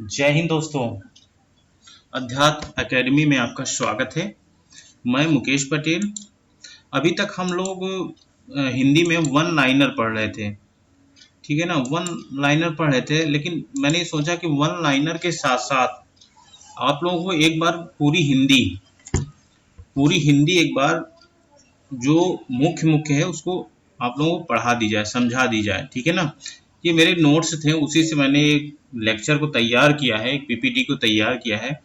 जय हिंद दोस्तों। अध्यात्म एकेडमी में आपका स्वागत है। मैं मुकेश पटेल। अभी तक हम लोग हिंदी में वन लाइनर पढ़ रहे थे, ठीक है ना। वन लाइनर पढ़ रहे थे, लेकिन मैंने सोचा कि वन लाइनर के साथ साथ आप लोगों को एक बार पूरी हिंदी एक बार जो मुख्य मुख्य है उसको आप लोगों को पढ़ा दी जाए, समझा दी जाए, ठीक है ना। ये मेरे नोट्स थे, उसी से मैंने एक लेक्चर को तैयार किया है, एक पीपीटी को तैयार किया है।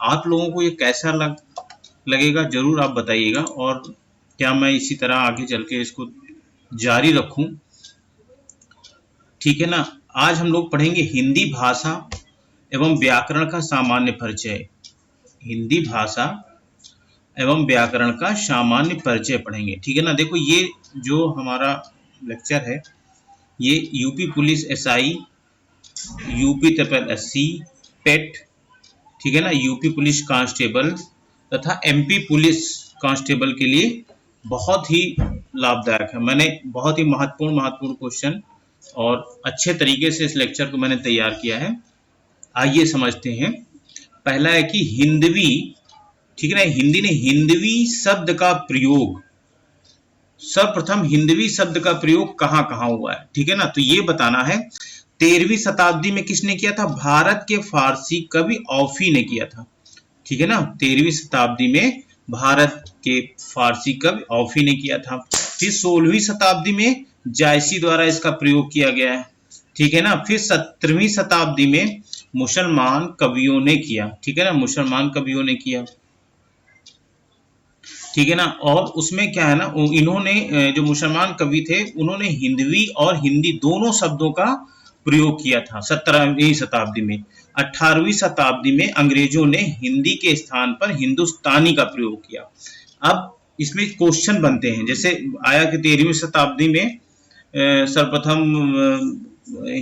आप लोगों को ये कैसा लगेगा जरूर आप बताइएगा, और क्या मैं इसी तरह आगे चल के इसको जारी रखूं, ठीक है ना। आज हम लोग पढ़ेंगे हिंदी भाषा एवं व्याकरण का सामान्य परिचय। हिंदी भाषा एवं व्याकरण का सामान्य परिचय पढ़ेंगे, ठीक है ना। देखो, ये जो हमारा लेक्चर है ये UP police SI, UP triple SC, PET, ठीक है ना, यूपी पुलिस कांस्टेबल तथा एमपी पुलिस कांस्टेबल के लिए बहुत ही लाभदायक है। मैंने बहुत ही महत्वपूर्ण क्वेश्चन और अच्छे तरीके से इस लेक्चर को मैंने तैयार किया है। आइए समझते हैं। पहला है कि हिंदवी, ठीक है ना। हिंदी ने हिंदवी शब्द का प्रयोग, सर्वप्रथम हिंदवी शब्द का प्रयोग कहां कहां हुआ है, ठीक है ना। तो ये बताना है। 13वीं शताब्दी में किसने किया था? भारत के फारसी कवि औफी ने किया था, ठीक है ना। 13वीं शताब्दी में भारत के फारसी कवि औफी ने किया था। फिर 16वीं शताब्दी में जायसी द्वारा इसका प्रयोग किया गया है, ठीक है ना। फिर 17वीं शताब्दी में मुसलमान कवियों ने किया, ठीक है ना, मुसलमान कवियों ने किया, ठीक है ना। और उसमें क्या है ना, इन्होंने जो मुसलमान कवि थे उन्होंने हिंदवी और हिंदी दोनों शब्दों का प्रयोग किया था 17वीं शताब्दी में। 18वीं शताब्दी में अंग्रेजों ने हिंदी के स्थान पर हिंदुस्तानी का प्रयोग किया। अब इसमें क्वेश्चन बनते हैं, जैसे आया कि 13वीं शताब्दी में सर्वप्रथम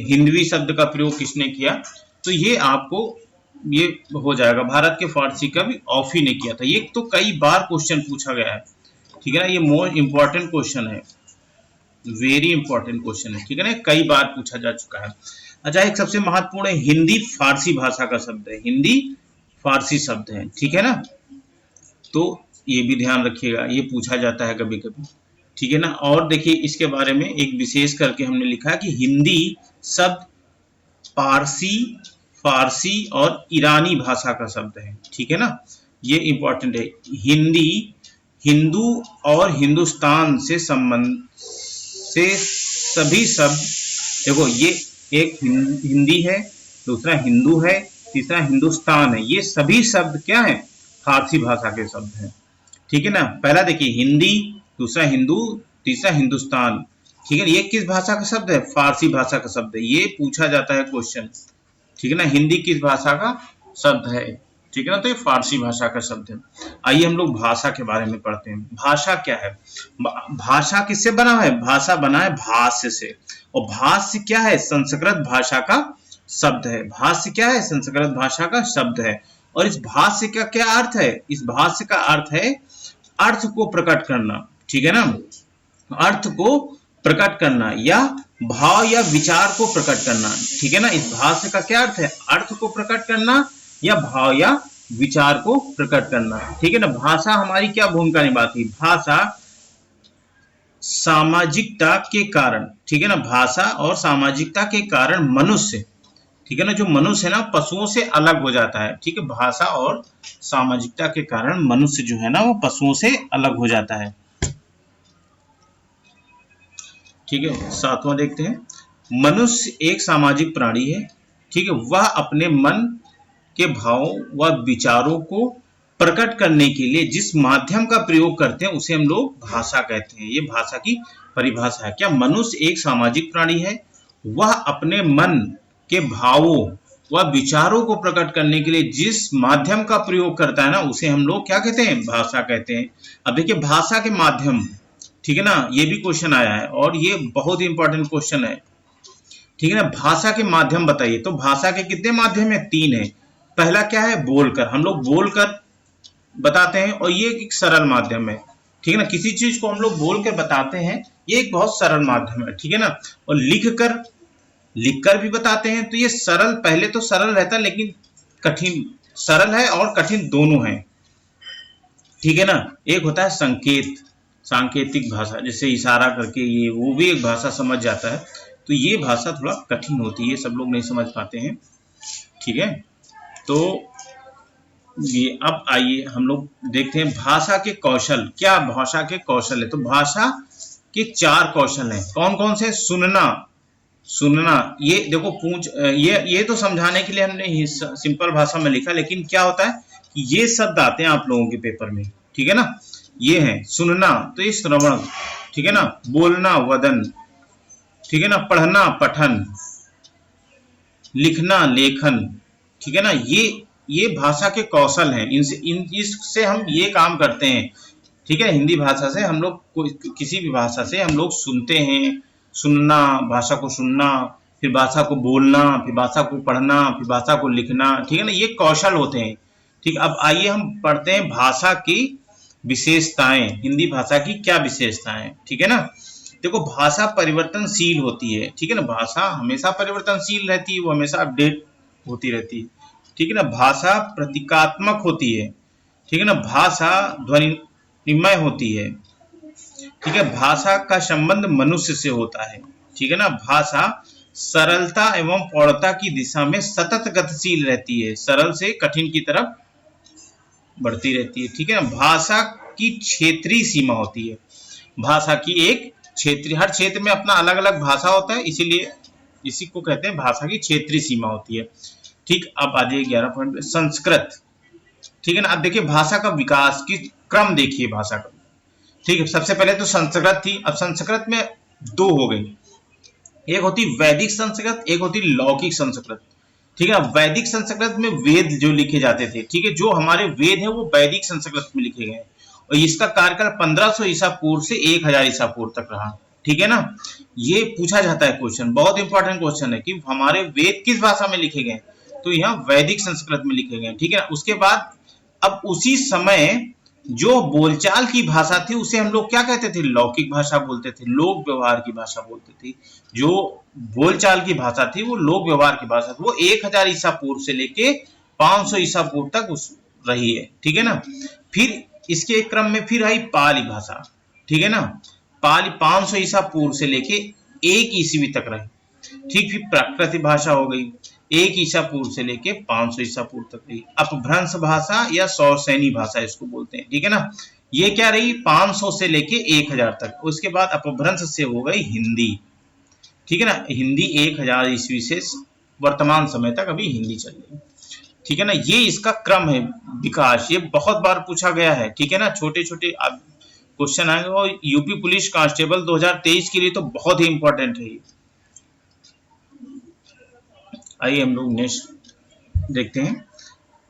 हिंदवी शब्द का प्रयोग किसने किया, तो ये आपको ये हो जाएगा, भारत के फारसी कवि औफी ने किया था। ये तो कई बार क्वेश्चन पूछा गया है, ठीक है ना। ये मोस्ट इंपॉर्टेंट क्वेश्चन है, वेरी इंपॉर्टेंट क्वेश्चन है, ठीक है ना, कई बार पूछा जा चुका है। अच्छा, एक सबसे महत्वपूर्ण है, हिंदी फारसी भाषा का शब्द है, हिंदी फारसी शब्द है, ठीक है ना। तो ये भी ध्यान रखिएगा, ये पूछा जाता है कभी कभी, ठीक है ना। और देखिए इसके बारे में एक विशेष करके हमने लिखा कि हिंदी शब्द पारसी, फारसी और ईरानी भाषा का शब्द है, ठीक है ना। ये इंपॉर्टेंट है। हिंदी हिंदू और हिंदुस्तान से संबंध से सभी शब्द, देखो ये एक हिंदी है, दूसरा हिंदू है, तीसरा हिंदुस्तान है, ये सभी शब्द क्या है? फारसी भाषा के शब्द हैं, ठीक है ना। पहला देखिए हिंदी, दूसरा हिंदू, तीसरा हिंदुस्तान, ठीक है। ये किस भाषा का शब्द है? फारसी भाषा का शब्द है। ये पूछा जाता है क्वेश्चन, ठीक है ना। हिंदी किस भाषा का शब्द है, ठीक है ना, तो ये फारसी भाषा का शब्द है। आइए हम लोग भाषा के बारे में पढ़ते हैं। भाषा क्या है? भाषा किससे बना है? भाषा बना है भाष्य से, और भाष्य क्या है? संस्कृत भाषा का शब्द है। भाष्य क्या है? संस्कृत भाषा का शब्द है। और इस भाष्य का क्या अर्थ है? इस भाष्य का अर्थ है अर्थ को प्रकट करना, ठीक है ना, अर्थ को प्रकट करना या भाव या विचार को प्रकट करना, ठीक है ना। इस भाष्य का क्या अर्थ है? अर्थ को प्रकट करना या भाव या विचार को प्रकट करना, ठीक है ना। भाषा हमारी क्या भूमिका निभाती है? भाषा सामाजिकता के कारण, ठीक है ना, भाषा और सामाजिकता के कारण मनुष्य, ठीक है ना, जो मनुष्य है ना पशुओं से अलग हो जाता है, ठीक है। भाषा और सामाजिकता के कारण मनुष्य जो है ना वो पशुओं से अलग हो जाता है, ठीक है। सातवां देखते हैं। मनुष्य एक सामाजिक प्राणी है, ठीक है। वह अपने मन के भावों व विचारों को प्रकट करने के लिए जिस माध्यम का प्रयोग करते हैं उसे हम लोग भाषा कहते हैं। ये भाषा की परिभाषा है। क्या मनुष्य एक सामाजिक प्राणी है? वह अपने मन के भावों व विचारों को प्रकट करने के लिए जिस माध्यम का प्रयोग करता है ना उसे हम लोग क्या कहते हैं? भाषा कहते हैं। अब देखिए भाषा के माध्यम, ठीक है ना, ये भी क्वेश्चन आया है और ये बहुत ही इंपॉर्टेंट क्वेश्चन है, ठीक है ना। भाषा के माध्यम बताइए। तो भाषा के कितने माध्यम है? 3 है। पहला क्या है? बोलकर, हम लोग बोलकर बताते हैं, और ये एक सरल माध्यम है, ठीक है ना। किसी चीज को हम लोग बोलकर बताते हैं, ये एक बहुत सरल माध्यम है, ठीक है ना। और लिखकर लिखकर भी बताते हैं। तो ये सरल, पहले तो सरल रहता है लेकिन कठिन, सरल है और कठिन दोनों है, ठीक है ना। एक होता है संकेत, सांकेतिक भाषा, जैसे इशारा करके ये वो भी एक भाषा समझ जाता है। तो ये भाषा थोड़ा कठिन होती है, सब लोग नहीं समझ पाते हैं, ठीक है। तो ये अब आइए हम लोग देखते हैं भाषा के कौशल। क्या भाषा के कौशल है? तो भाषा के 4 कौशल हैं। कौन कौन से? सुनना, सुनना, ये देखो पूछ, ये तो समझाने के लिए हमने सिंपल भाषा में लिखा, लेकिन क्या होता है कि ये शब्द आते हैं आप लोगों के पेपर में, ठीक है ना। ये है सुनना, तो ये श्रवण, ठीक है ना। बोलना वदन, ठीक है ना। पढ़ना पठन, लिखना लेखन, ठीक है ना। ये भाषा के कौशल हैं, इससे हम ये काम करते हैं, ठीक है। हिंदी भाषा से हम लोग किसी भी भाषा से हम लोग सुनते हैं, सुनना, भाषा को सुनना, फिर भाषा को बोलना, फिर भाषा को पढ़ना, फिर भाषा को लिखना, ठीक है ना। ये कौशल होते हैं, ठीक। अब आइए हम पढ़ते हैं भाषा की विशेषताएं, हिंदी भाषा की क्या विशेषताएं, ठीक है ना। देखो भाषा परिवर्तनशील होती है, ठीक है ना। भाषा हमेशा परिवर्तनशील रहती है, वो हमेशा अपडेट होती रहती है, ठीक है ना। भाषा प्रतीकात्मक होती है, ठीक है ना। भाषा ध्वनिमय होती है, ठीक है। भाषा का संबंध मनुष्य से होता है, ठीक है ना। भाषा सरलता एवं प्रौढ़ता की दिशा में सतत गतिशील रहती है, सरल से कठिन की तरफ बढ़ती रहती है, ठीक है ना। भाषा की क्षेत्रीय सीमा होती है, भाषा की एक क्षेत्रीय, हर क्षेत्र में अपना अलग अलग भाषा होता है, इसीलिए इसी को कहते हैं भाषा की क्षेत्रीय सीमा होती है, ठीक। अब आ जाइए 11 पॉइंट, संस्कृत, ठीक है ना। अब देखिए भाषा का विकास की क्रम देखिए भाषा का, ठीक है। सबसे पहले तो संस्कृत थी, अब संस्कृत में 2 हो गई, एक होती वैदिक संस्कृत, एक होती लौकिक संस्कृत, ठीक है। वैदिक संस्कृत में वेद जो लिखे जाते थे, ठीक है, जो हमारे वेद है वो वैदिक संस्कृत में लिखे गए, और इसका कार्यकाल 1500 ईसा पूर्व से 1000 ईसा पूर्व तक रहा, ठीक है ना। ये पूछा जाता है क्वेश्चन, बहुत इंपॉर्टेंट क्वेश्चन है कि हमारे वेद किस भाषा में लिखे गए, तो यहाँ वैदिक संस्कृत में लिखे गए, ठीक है। उसके बाद अब उसी समय जो बोलचाल की भाषा थी उसे हम लोग क्या कहते थे? लौकिक भाषा बोलते थे, लोक व्यवहार की भाषा बोलते थे। जो बोलचाल की भाषा थी वो लोक व्यवहार की भाषा थी, वो 1000 ईसा पूर्व से लेके 500 ईसा पूर्व तक रही है, ठीक है ना। फिर इसके क्रम में फिर आई पाली भाषा, ठीक है ना। पाली 500 ईसा पूर्व से लेके 1 ईस्वी तक रही, ठीक। फिर प्राकृतिक भाषा हो गई 1 ईसा पूर्व से लेके 500 ईसा पूर्व तक रही। अपभ्रंश भाषा या सौरसैनी भाषा इसको बोलते हैं, ठीक है ना। ये क्या रही? 500 से लेके 1000 तक। उसके बाद अपभ्रंश से हो गई हिंदी, ठीक है ना। हिंदी 1000 ईस्वी से वर्तमान समय तक अभी हिंदी चल रही, ठीक है ना। ये इसका क्रम है विकास, ये बहुत बार पूछा गया है, ठीक है ना। छोटे छोटे क्वेश्चन आएंगे, और यूपी पुलिस कांस्टेबल 2023 के लिए तो बहुत ही इंपॉर्टेंट है ये। आइए हम लोग नेक्स्ट देखते हैं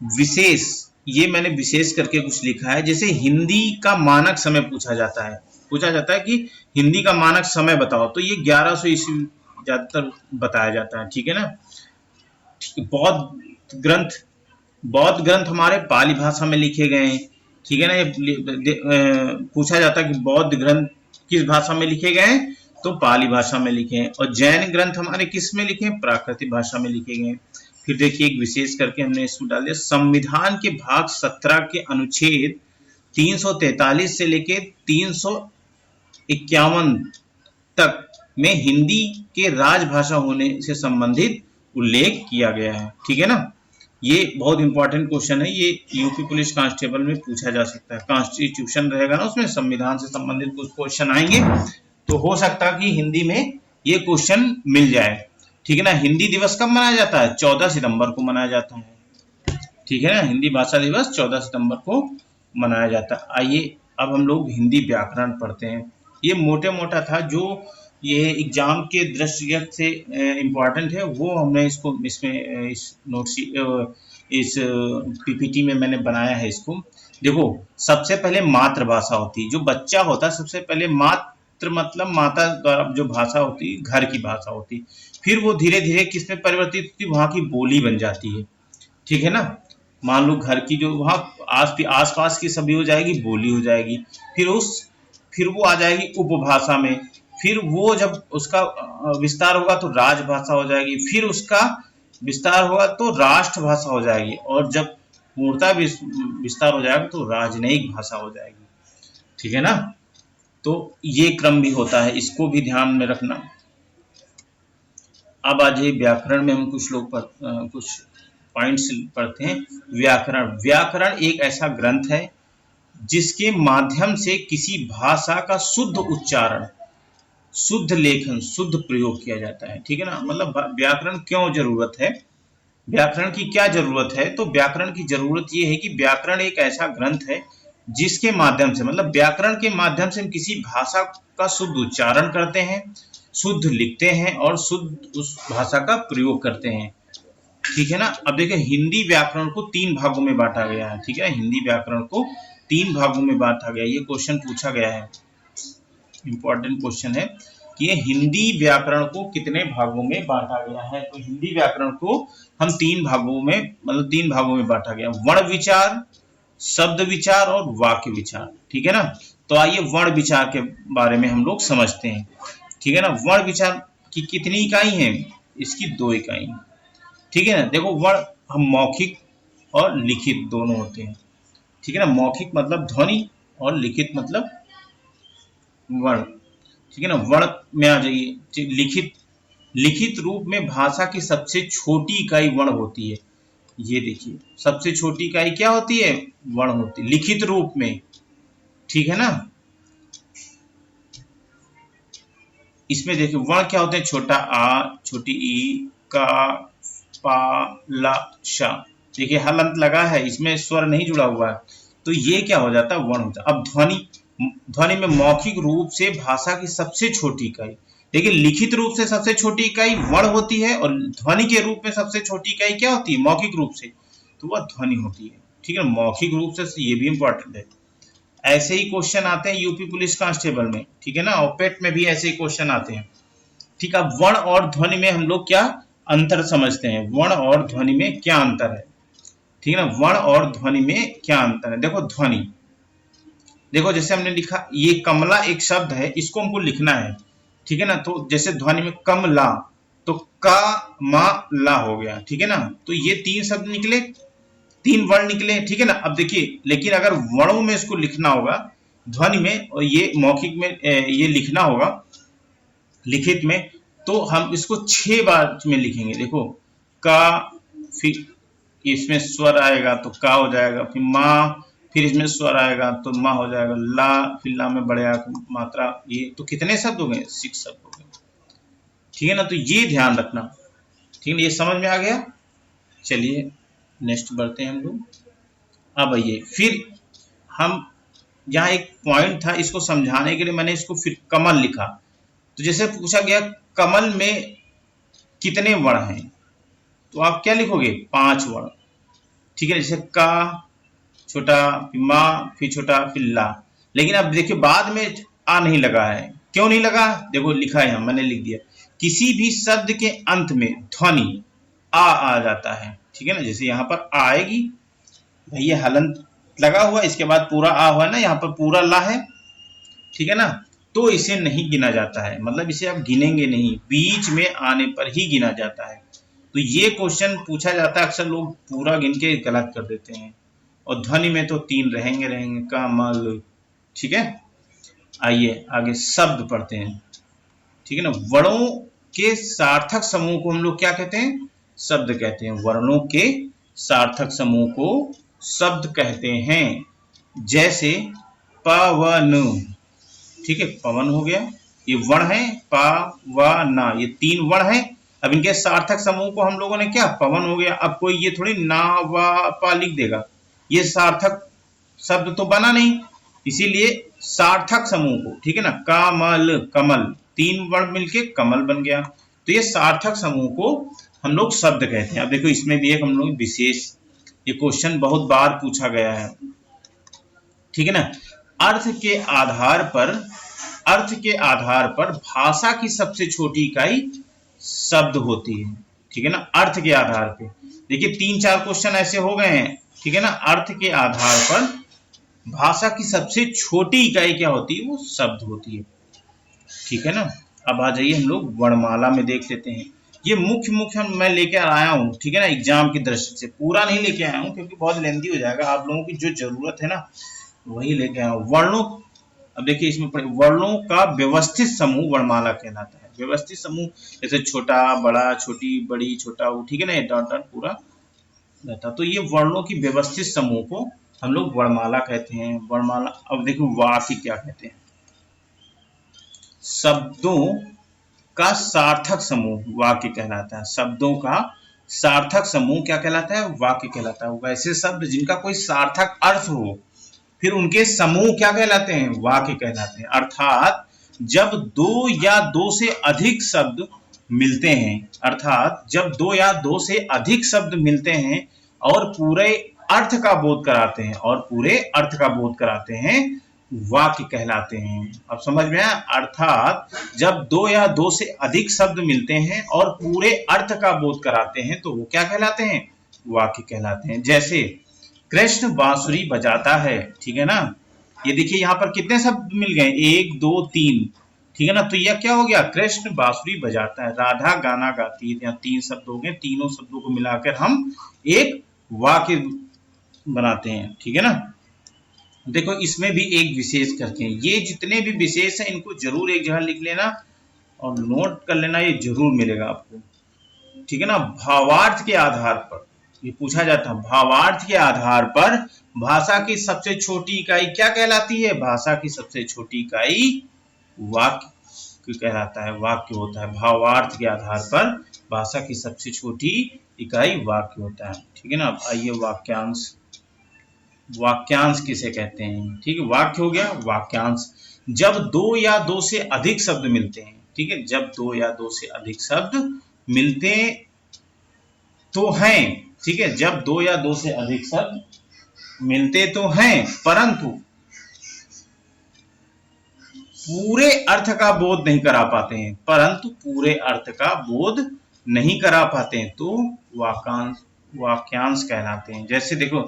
विशेष। ये मैंने विशेष करके कुछ लिखा है, जैसे हिंदी का मानक समय पूछा जाता है कि हिंदी का मानक समय बताओ, तो ये 1100 ईस्वी ज्यादातर बताया जाता है, ठीक है ना। बौद्ध ग्रंथ हमारे पाली भाषा में लिखे गए हैं, ठीक है ना। ये पूछा जाता है कि बौद्ध ग्रंथ किस भाषा में लिखे गए हैं, तो पाली भाषा में लिखे हैं। और जैन ग्रंथ हमारे किस में लिखे हैं? प्राकृतिक भाषा में लिखे गए हैं। फिर देखिए एक विशेष करके हमने इसको डाल दिया, संविधान के भाग 17 के अनुच्छेद 343 से लेके 351 तक में हिंदी के राजभाषा होने से संबंधित उल्लेख किया गया है, ठीक है ना। ये बहुत इंपॉर्टेंट क्वेश्चन है, ये यूपी पुलिस कांस्टेबल में पूछा जा सकता है। कॉन्स्टिट्यूशन रहेगा ना, उसमें संविधान से संबंधित कुछ क्वेश्चन आएंगे, तो हो सकता है कि हिंदी में ये क्वेश्चन मिल जाए, ठीक है ना। हिंदी दिवस कब मनाया जाता है? 14 सितंबर को मनाया जाता है, ठीक है ना। हिंदी भाषा दिवस 14 सितंबर को मनाया जाता है। आइए अब हम लोग हिंदी व्याकरण पढ़ते हैं। ये मोटे मोटा था, जो ये एग्जाम के दृष्टि से इम्पोर्टेंट है, वो हमने इसको इसमें इस इस पीपीटी में मैंने बनाया है इसको। देखो सबसे पहले मातृभाषा होती है, जो बच्चा होता है सबसे पहले मातृ मतलब माता द्वारा जो भाषा होती है, घर की भाषा होती है। फिर वो धीरे धीरे किस में परिवर्तित होती है? वहाँ की बोली बन जाती है, ठीक है ना। मान लो घर की जो वहाँ आस पास की सभी हो जाएगी, बोली हो जाएगी। फिर वो आ जाएगी उपभाषा में, फिर वो जब उसका विस्तार होगा तो राजभाषा हो जाएगी, फिर उसका विस्तार होगा तो राष्ट्रभाषा हो जाएगी, और जब पूर्णतः विस्तार हो जाएगा तो राजनयिक भाषा हो जाएगी। ठीक है ना, तो ये क्रम भी होता है, इसको भी ध्यान में रखना। अब आज ये व्याकरण में हम कुछ लोग कुछ पॉइंट्स पढ़ते हैं। व्याकरण, व्याकरण एक ऐसा ग्रंथ है जिसके माध्यम से किसी भाषा का शुद्ध उच्चारण, शुद्ध लेखन, शुद्ध प्रयोग किया जाता है। ठीक है ना, मतलब व्याकरण क्यों जरूरत है, व्याकरण की क्या जरूरत है, तो व्याकरण की जरूरत ये है कि व्याकरण एक ऐसा ग्रंथ है जिसके माध्यम से, मतलब व्याकरण के माध्यम से हम किसी भाषा का शुद्ध उच्चारण करते हैं, शुद्ध लिखते हैं और शुद्ध उस भाषा का प्रयोग करते हैं। ठीक है ना, अब देखिए हिंदी व्याकरण को 3 भागों में बांटा गया है। ठीक है, हिंदी व्याकरण को 3 भागों में बांटा गया, ये क्वेश्चन पूछा गया है, इंपॉर्टेंट क्वेश्चन है कि ये हिंदी व्याकरण को कितने भागों में बांटा गया है। तो हिंदी व्याकरण को हम 3 भागों में, मतलब 3 भागों में बांटा गया, वर्ण विचार, शब्द विचार और वाक्य विचार। ठीक है ना, तो आइए वर्ण विचार के बारे में हम लोग समझते हैं। ठीक है ना, वर्ण विचार की कितनी इकाई है, इसकी 2 इकाई। ठीक है ना, देखो वर्ण हम मौखिक और लिखित दोनों होते हैं। ठीक है ना, मौखिक मतलब ध्वनि और लिखित मतलब वर्ण। ठीक है ना, वर्ण में आ जाइए। लिखित, लिखित रूप में भाषा की सबसे छोटी इकाई वर्ण होती है। ये देखिए सबसे छोटी इकाई क्या होती है, वर्ण होती है लिखित रूप में। ठीक है ना, इसमें देखिए वर्ण क्या होते हैं, छोटा आ, छोटी ई, का, पा, ला, शा। देखिए हलंत लगा है, इसमें स्वर नहीं जुड़ा हुआ है, तो ये क्या हो जाता है, वर्ण होता है। अब ध्वनि, ध्वनि में मौखिक रूप से भाषा की सबसे छोटी इकाई, देखिए लिखित रूप से सबसे छोटी इकाई वर्ण होती है और ध्वनि के रूप में सबसे छोटी इकाई क्या होती है, मौखिक रूप से, तो वह ध्वनि होती है। ठीक है, मौखिक रूप से, ये भी इंपॉर्टेंट है। ऐसे ही क्वेश्चन आते हैं यूपी पुलिस कांस्टेबल में। ठीक है ना, और पेट में भी ऐसे ही क्वेश्चन आते हैं। ठीक है, वर्ण और ध्वनि में हम लोग क्या अंतर समझते हैं, वर्ण और ध्वनि में क्या अंतर है। ठीक है ना, वर्ण और ध्वनि में क्या अंतर है। देखो ध्वनि, देखो जैसे हमने लिखा, ये कमला एक शब्द है, इसको हमको लिखना है। ठीक है ना, तो जैसे ध्वनि में कमला, तो का मा ला हो गया। ठीक है ना, तो ये 3 शब्द निकले, 3 वर्ण निकले। ठीक है ना, अब देखिए लेकिन अगर वर्णों में इसको लिखना होगा ध्वनि में, और ये मौखिक में ये लिखना होगा लिखित में, तो हम इसको 6 बार में लिखेंगे। देखो का, फिर इसमें स्वर आएगा तो का हो जाएगा, फिर माँ, फिर इसमें स्वर आएगा तो माँ हो जाएगा, ला, फिर ला में बढ़ेगा मात्रा, ये तो कितने शब्द हो गए, 6 शब्द हो गए। ठीक है ना, तो ये ध्यान रखना। ठीक है, ये समझ में आ गया। चलिए नेक्स्ट बढ़ते हैं हम लोग। अब आइए फिर हम, यहाँ एक पॉइंट था, इसको समझाने के लिए मैंने इसको फिर कमल लिखा। तो जैसे पूछा गया कमल में कितने वर्ण हैं, तो आप क्या लिखोगे, 5 वर्ण। ठीक है, जैसे का, छोटा, फिर माँ, फिर छोटा, फिर ला। लेकिन अब देखिए बाद में आ नहीं लगा है, क्यों नहीं लगा, देखो लिखा है, मैंने लिख दिया, किसी भी शब्द के अंत में ध्वनि आ जाता है। ठीक है ना, जैसे यहाँ पर आएगी, भैया हलंत लगा हुआ, इसके बाद पूरा आ हुआ है ना, यहाँ पर पूरा ला है। ठीक है ना, तो इसे नहीं गिना जाता है, मतलब इसे आप गिनेंगे नहीं, बीच में आने पर ही गिना जाता है। तो ये क्वेश्चन पूछा जाता है, अक्सर लोग पूरा गिन के गलत कर देते हैं। और ध्वनि में तो 3 रहेंगे रहेंगे, कमल। ठीक है, आइए आगे शब्द पढ़ते हैं। ठीक है ना, वर्णों के सार्थक समूह को हम लोग क्या कहते हैं, शब्द कहते हैं। वर्णों के सार्थक समूह को शब्द कहते हैं। जैसे पवन, ठीक है, पवन हो गया, ये वर्ण है, प व न, ये 3 वर्ण है। अब इनके सार्थक समूह को हम लोगों ने क्या, पवन हो गया। अब कोई ये थोड़ी ना व प लिख देगा, ये सार्थक शब्द तो बना नहीं, इसीलिए सार्थक समूह को, ठीक है ना, कमल, कमल, 3 वर्ण मिलके कमल बन गया, तो ये सार्थक समूह को हम लोग शब्द कहते हैं। अब देखो इसमें भी एक हम लोग विशेष, ये क्वेश्चन बहुत बार पूछा गया है। ठीक है ना, अर्थ के आधार पर, अर्थ के आधार पर भाषा की सबसे छोटी इकाई शब्द होती है। ठीक है ना, अर्थ के आधार पे देखिए 3-4 क्वेश्चन ऐसे हो गए हैं। ठीक है ना, अर्थ के आधार पर भाषा की सबसे छोटी इकाई क्या होती है, वो शब्द होती है। ठीक है ना। अब आ जाइए हम लोग वर्णमाला में देख लेते हैं। ये मुख्य मैं लेके आया हूँ, ठीक है ना, एग्जाम की दृष्टि से पूरा नहीं लेके आया हूँ क्योंकि बहुत लेंथी हो जाएगा। आप लोगों की जो जरूरत है ना वही लेके आया हूँ। वर्णों, अब देखिए इसमें वर्णों का व्यवस्थित समूह वर्णमाला कहलाता है। व्यवस्थित समूह जैसे छोटा बड़ा छोटी बड़ी छोटा, ठीक है ना, ये डॉट डॉट पूरा रहता। तो ये वर्णों की व्यवस्थित समूह को हम लोग वर्णमाला कहते हैं। वर्णमाला, अब देखो वाक्य क्या कहते हैं, शब्दों का सार्थक समूह वाक्य कहलाता है। शब्दों का सार्थक समूह क्या कहलाता है, वाक्य कहलाता है। वैसे शब्द जिनका कोई सार्थक अर्थ हो फिर उनके समूह क्या कहलाते हैं, वाक्य कहलाते हैं। अर्थात जब दो या दो से अधिक शब्द मिलते हैं, अर्थात जब दो या दो से अधिक शब्द मिलते हैं और पूरे अर्थ का बोध कराते हैं, और पूरे अर्थ का बोध कराते हैं, वाक्य कहलाते हैं। अब समझ में आया। अर्थात जब दो या दो से अधिक शब्द मिलते हैं और पूरे अर्थ का बोध कराते हैं तो वो क्या कहलाते हैं, वाक्य कहलाते हैं। जैसे कृष्ण बांसुरी बजाता है, ठीक है ना। ये देखिए यहाँ पर कितने शब्द मिल गए, 1 2 3, ठीक है ना। तो यह क्या हो गया, कृष्ण बांसुरी बजाता है, राधा गाना गाती है, यहाँ 3 शब्द हो गए। तीनों शब्दों को मिलाकर हम एक वाक्य बनाते हैं, ठीक है ना। देखो इसमें भी एक विशेष करके, ये जितने भी विशेष हैं इनको जरूर एक जगह लिख लेना और नोट कर लेना, ये जरूर मिलेगा आपको, ठीक है ना। भावार्थ के आधार पर ये पूछा जाता है, भावार्थ के आधार पर भाषा की सबसे छोटी इकाई क्या कहलाती है, भाषा की सबसे छोटी इकाई वाक्य कहलाता है, वाक्य होता है। भावार्थ के आधार पर भाषा की सबसे छोटी इकाई वाक्य होता है, ठीक है ना। अब आइए वाक्यांश, वाक्यांश किसे कहते हैं, ठीक है। वाक्य हो गया, वाक्यांश जब दो या दो से अधिक शब्द मिलते हैं, ठीक है, जब दो या दो से अधिक शब्द मिलते तो हैं, ठीक है, जब दो या दो से अधिक शब्द मिलते तो हैं परंतु पूरे अर्थ का बोध नहीं करा पाते हैं, परंतु पूरे अर्थ का बोध नहीं करा पाते हैं तो वाक्यांश, वाक्यांश कहलाते हैं। जैसे देखो,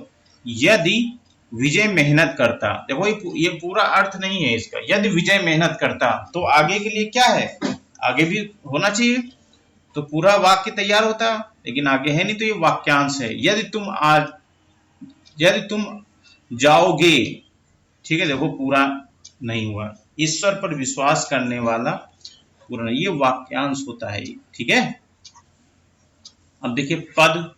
यदि विजय मेहनत करता, देखो ये पूरा अर्थ नहीं है इसका। यदि विजय मेहनत करता तो आगे के लिए क्या है, आगे भी होना चाहिए तो पूरा वाक्य तैयार होता, लेकिन आगे है नहीं तो ये वाक्यांश है। यदि तुम जाओगे, ठीक है, देखो पूरा नहीं हुआ। ईश्वर पर विश्वास करने वाला पूरा नहीं, ये वाक्यांश होता है, ठीक है। अब देखिए पद,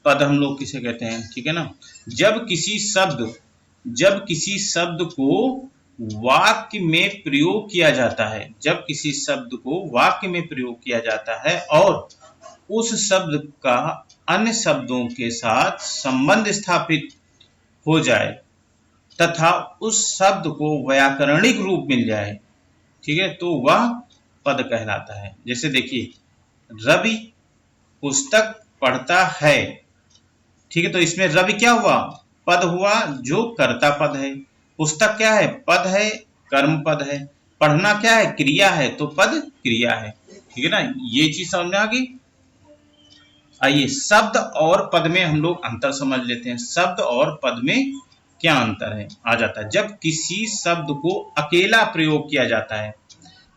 पद हम लोग किसे कहते हैं, ठीक है ना। जब किसी शब्द को वाक्य में प्रयोग किया जाता है, जब किसी शब्द को वाक्य में प्रयोग किया जाता है और उस शब्द का अन्य शब्दों के साथ संबंध स्थापित हो जाए तथा उस शब्द को व्याकरणिक रूप मिल जाए, ठीक है, तो वह पद कहलाता है। जैसे देखिए, रवि पुस्तक पढ़ता है, ठीक है, तो इसमें रवि क्या हुआ, पद हुआ जो कर्ता पद है। पुस्तक क्या है, पद है, कर्म पद है। पढ़ना क्या है, क्रिया है, तो पद क्रिया है, ठीक है ना। ये चीज समझ में आ गई। आइए शब्द और पद में हम लोग अंतर समझ लेते हैं। शब्द और पद में क्या अंतर है, आ जाता है। जब किसी शब्द को अकेला प्रयोग किया जाता है,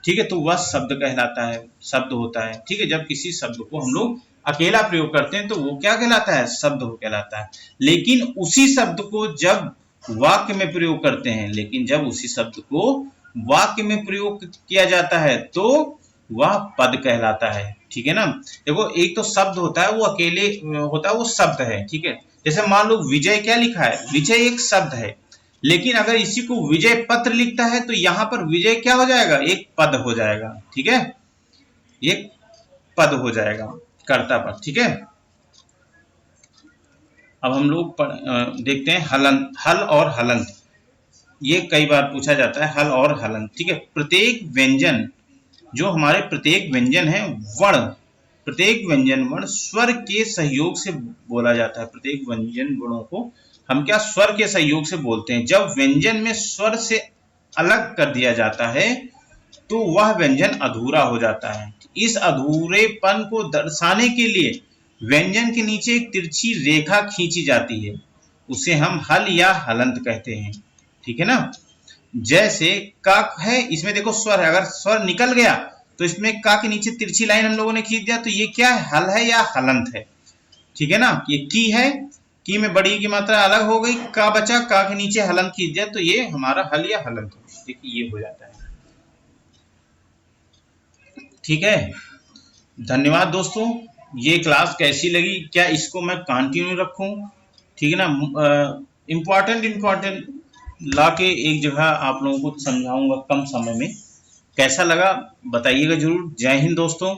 ठीक है, तो वह शब्द कहलाता है, शब्द होता है, ठीक है। जब किसी शब्द को हम लोग अकेला प्रयोग करते हैं तो वो क्या कहलाता है, शब्द कहलाता है। लेकिन उसी शब्द को जब वाक्य में प्रयोग करते हैं, लेकिन जब उसी शब्द को वाक्य में प्रयोग किया जाता है तो वह पद कहलाता है, ठीक है ना। देखो एक तो शब्द होता है वो अकेले होता है, वो शब्द है, ठीक है। जैसे मान लो विजय क्या लिखा है, विजय एक शब्द है, लेकिन अगर इसी को विजय पत्र लिखता है तो यहां पर विजय क्या हो जाएगा, एक पद हो जाएगा, ठीक है, एक पद हो जाएगा, कर्ता पद, ठीक है। अब हम लोग देखते हैं हलंत, हल और हलंत। ये कई बार पूछा जाता है, हल और हलंत, ठीक है। प्रत्येक व्यंजन, जो हमारे प्रत्येक व्यंजन है वर्ण, प्रत्येक व्यंजन वर्ण स्वर के सहयोग से बोला जाता है। प्रत्येक व्यंजन वर्णों को हम क्या स्वर के सहयोग से बोलते हैं। जब व्यंजन में स्वर से अलग कर दिया जाता है तो वह व्यंजन अधूरा हो जाता है। इस अधूरेपन को दर्शाने के लिए व्यंजन के नीचे एक तिरछी रेखा खींची जाती है, उसे हम हल या हलंत कहते हैं, ठीक है ना। जैसे का है, इसमें देखो स्वर है, अगर स्वर निकल गया तो इसमें का के नीचे तिरछी लाइन हम लोगों ने खींच दिया, तो ये क्या है, हल है या हलंत है। ठीक है ना, ये की है, की में बड़ी की मात्रा अलग हो गई, का बचा, का के नीचे हलंत खींच दिया, तो ये हमारा हल या हलंत हो, देखिए ये हो जाता है। ठीक है, धन्यवाद दोस्तों। ये क्लास कैसी लगी, क्या इसको मैं कंटिन्यू रखूं? ठीक है ना, इम्पोर्टेंट ला के एक जगह आप लोगों को समझाऊंगा कम समय में। कैसा लगा बताइएगा जरूर। जय हिंद दोस्तों।